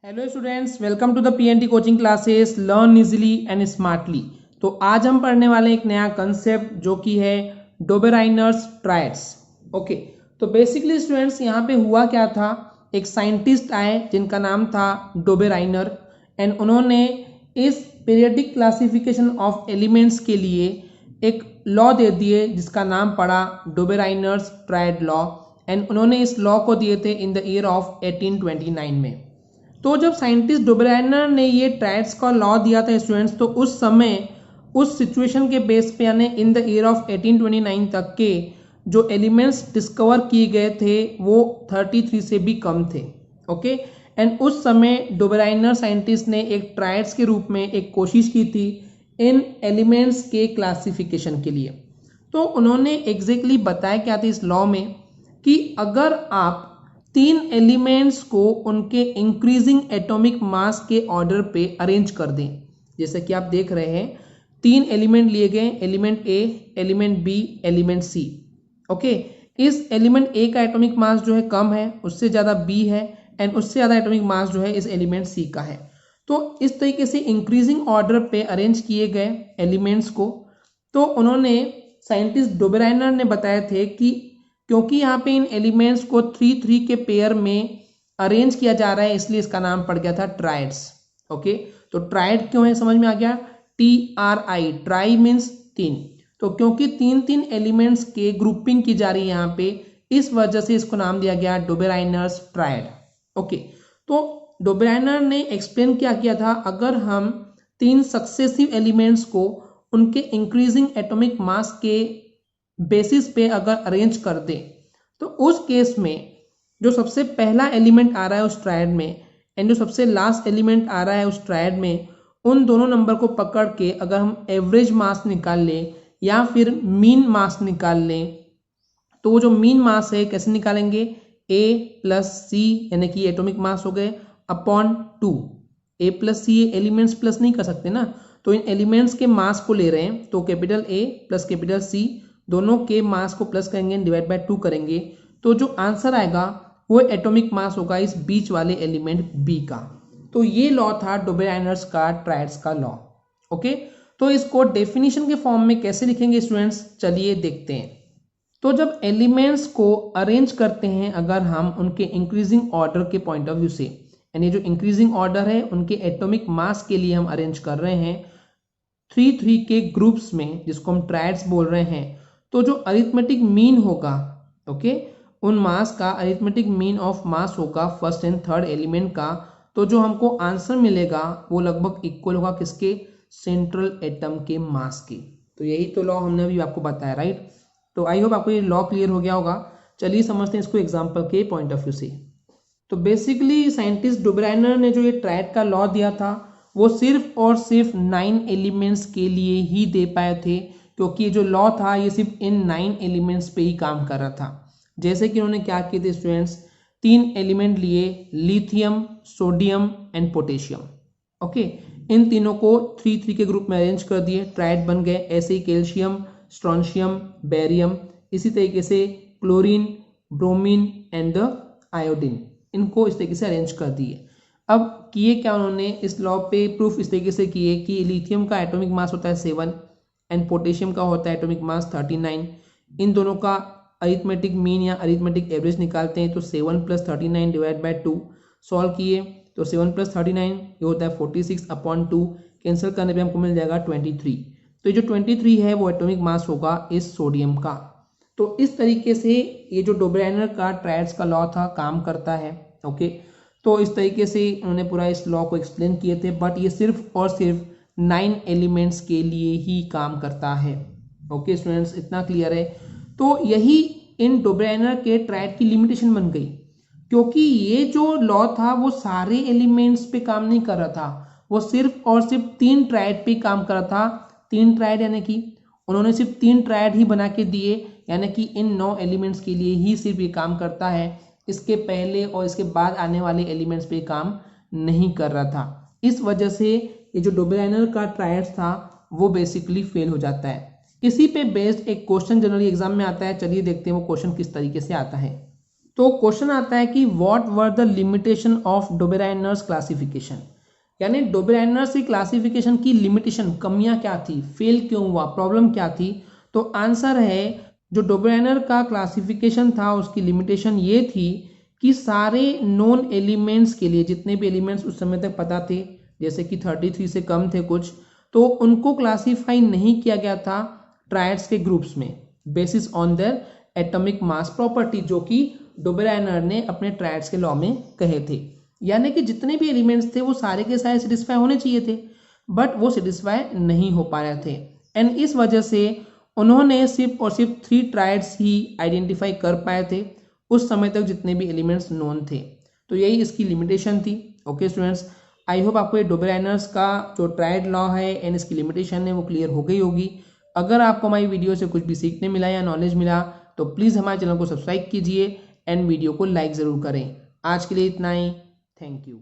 Hello students, welcome to the PNT coaching classes learn easily and smartly. तो आज हम पढ़ने वाले एक नया कंसेप्ट जो कि है डोबेराइनर्स ट्रायड्स। ओके, तो बेसिकली स्टूडेंट्स यहाँ पे हुआ क्या था, एक साइंटिस्ट आए जिनका नाम था डोबेराइनर एंड उन्होंने इस पीरियडिक क्लासिफिकेशन ऑफ एलिमेंट्स के लिए एक लॉ दे दिए जिसका नाम पड़ा डोबेराइनर्स ट्रायड लॉ एंड उन्होंने इस लॉ को दिए थे इन द ईयर ऑफ 1829 में। तो जब साइंटिस्ट डोबेराइनर ने ये ट्रायड्स का लॉ दिया था स्टूडेंट्स, तो उस समय उस सिचुएशन के बेस पे यानी इन द ईयर ऑफ 1829 तक के जो एलिमेंट्स डिस्कवर किए गए थे वो 33 से भी कम थे। ओके, एंड उस समय डोबेराइनर साइंटिस्ट ने एक ट्रायड्स के रूप में एक कोशिश की थी इन एलिमेंट्स के क्लासिफिकेशन के लिए। तो उन्होंने एग्जैक्टली बताया क्या था इस लॉ में कि अगर आप तीन एलिमेंट्स को उनके इंक्रीजिंग एटॉमिक मास के ऑर्डर पे अरेंज कर दें, जैसे कि आप देख रहे हैं तीन एलिमेंट लिए गए, एलिमेंट ए, एलिमेंट बी, एलिमेंट सी। ओके, इस एलिमेंट ए का एटॉमिक मास जो है कम है, उससे ज़्यादा बी है एंड उससे ज़्यादा एटॉमिक मास जो है इस एलिमेंट सी का है। तो इस तरीके से इंक्रीजिंग ऑर्डर पे अरेंज किए गए एलिमेंट्स को। तो उन्होंने साइंटिस्ट डोबेराइनर ने बताए थे कि क्योंकि यहाँ पे इन एलिमेंट्स को 3-3 के पेयर में अरेंज किया जा रहा है इसलिए इसका नाम पड़ गया था ट्रायड्स। ओके, तो ट्रायड क्यों है समझ में आ गया, TRI, ट्राई मीन्स तीन। तो क्योंकि तीन तीन एलिमेंट्स के ग्रुपिंग की जा रही है यहाँ पे, इस वजह से इसको नाम दिया गया डोबेराइनर्स ट्रायड। ओके, तो डोबेराइनर ने एक्सप्लेन क्या किया था, अगर हम तीन सक्सेसिव एलिमेंट्स को उनके इंक्रीजिंग एटॉमिक मास के बेसिस पे अगर अरेंज कर दे तो उस केस में जो सबसे पहला एलिमेंट आ रहा है उस ट्रायड में एंड जो सबसे लास्ट एलिमेंट आ रहा है उस ट्रायड में, उन दोनों नंबर को पकड़ के अगर हम एवरेज मास निकाल लें या फिर मीन मास निकाल लें, तो वो जो मीन मास है कैसे निकालेंगे, A प्लस सी यानी कि एटॉमिक मास हो गए upon 2। A plus C elements plus नहीं कर सकते ना, तो इन एलिमेंट्स के मास को ले रहे हैं तो capital A plus capital C दोनों के मास को प्लस करेंगे डिवाइड बाय 2 करेंगे, तो जो आंसर आएगा वो एटॉमिक मास होगा इस बीच वाले एलिमेंट बी का। तो ये लॉ था डोबेराइनर्स का ट्रायड्स का लॉ। ओके, तो इसको डेफिनेशन के फॉर्म में कैसे लिखेंगे स्टूडेंट्स, चलिए देखते हैं। तो जब एलिमेंट्स को अरेंज करते हैं अगर हम उनके इंक्रीजिंग ऑर्डर के पॉइंट ऑफ व्यू से, यानी जो इंक्रीजिंग ऑर्डर है उनके एटॉमिक मास के लिए हम अरेंज कर रहे हैं 3-3 के ग्रुप्स में जिसको हम ट्रायड्स बोल रहे हैं, तो जो अरिथमेटिक मीन होगा, ओके, उन मास का अरिथमेटिक मीन ऑफ मास होगा फर्स्ट एंड थर्ड एलिमेंट का, तो जो हमको आंसर मिलेगा वो लगभग इक्वल होगा किसके, सेंट्रल एटम के मास के। तो यही तो लॉ हमने अभी आपको बताया, राइट। तो आई होप आपको ये लॉ क्लियर हो गया होगा। चलिए समझते हैं इसको एग्जाम्पल के पॉइंट ऑफ व्यू से। तो बेसिकली साइंटिस्ट डोबेराइनर ने जो ये ट्रायड का लॉ दिया था वो सिर्फ और सिर्फ 9 एलिमेंट्स के लिए ही दे पाए थे, क्योंकि ये जो लॉ था ये सिर्फ इन 9 एलिमेंट्स पे ही काम कर रहा था। जैसे कि उन्होंने क्या किए थे स्टूडेंट्स, 3 एलिमेंट लिए, lithium, sodium and potassium. Okay, इन तीनों को 3-3 के ग्रुप में अरेंज कर दिए, ट्रायड बन गए। ऐसे ही कैल्शियम, स्ट्रोंशियम, बेरियम, इसी तरीके से chlorine, bromine and the iodine, इनको इस तरीके से अरेंज कर दिए। अब किए क्या उन्होंने, इस लॉ पे प्रूफ इस तरीके से किए कि लिथियम का एटॉमिक मास होता है 7 एंड पोटेशियम का होता है एटॉमिक मास 39। इन दोनों का अरिथमेटिक मीन या अरिथमेटिक एवरेज निकालते हैं तो 7 + 39 डिवाइड बाय 2 सॉल्व किए तो 7 + 39 ये होता है 46 अपॉन 2, कैंसिल करने पे हमको मिल जाएगा 23। तो ये जो 23 है वो एटॉमिक मास होगा इस सोडियम का। तो इस तरीके से ये जो डोबेराइनर का ट्रायड्स का लॉ था काम करता है। ओके, तो इस तरीके से उन्होंने पूरा इस लॉ को एक्सप्लेन किए थे, बट ये सिर्फ और सिर्फ 9 एलिमेंट्स के लिए ही काम करता है। ओके स्टूडेंट्स, इतना क्लियर है। तो यही इन डोबेराइनर के ट्रायड की लिमिटेशन बन गई, क्योंकि ये जो लॉ था वो सारे एलिमेंट्स पे काम नहीं कर रहा था, वो सिर्फ और सिर्फ 3 ट्रायड पे काम कर रहा था। 3 ट्रायड यानी कि उन्होंने सिर्फ 3 ट्रायड ही बना के दिए, यानी कि इन 9 एलिमेंट्स के लिए ही सिर्फ ये काम करता है, इसके पहले और इसके बाद आने वाले एलिमेंट्स पे काम नहीं कर रहा था। इस वजह से ये जो डोबेराइनर का ट्रायड्स था वो बेसिकली फेल हो जाता है। इसी पे बेस्ड एक क्वेश्चन जनरली एग्जाम में आता है, चलिए देखते हैं वो क्वेश्चन किस तरीके से आता है। तो क्वेश्चन आता है कि what were the limitation of Dobereiner's classification, यानी डोबेराइनर्स की क्लासिफिकेशन की लिमिटेशन, कमियां क्या थी, फेल क्यों हुआ, प्रॉब्लम क्या थी। तो आंसर है जो डोबेराइनर का क्लासिफिकेशन था उसकी लिमिटेशन ये थी कि सारे नोन एलिमेंट्स के लिए, जितने भी एलिमेंट्स उस समय तक पता थे, जैसे कि 33 से कम थे कुछ, तो उनको क्लासीफाई नहीं किया गया था ट्रायड्स के ग्रुप्स में basis on their atomic mass property, जो कि डोबेराइनर ने अपने ट्रायड्स के लॉ में कहे थे। यानी कि जितने भी एलिमेंट्स थे वो सारे के सारे सेटिस्फाई होने चाहिए थे, बट वो सेटिस्फाई नहीं हो पा रहे थे। एंड इस वजह से उन्होंने सिर्फ और सिर्फ 3 ट्रायड्स ही आइडेंटिफाई कर पाए थे उस समय तक जितने भी एलिमेंट्स नोन थे। तो यही इसकी लिमिटेशन थी। ओके स्टूडेंट्स, आई होप आपको ये डोबेराइनर्स का जो ट्रायड लॉ है एंड इसकी लिमिटेशन है वो क्लियर हो गई होगी। अगर आपको हमारी वीडियो से कुछ भी सीखने मिला या नॉलेज मिला तो प्लीज़ हमारे चैनल को सब्सक्राइब कीजिए एंड वीडियो को लाइक ज़रूर करें। आज के लिए इतना ही, थैंक यू।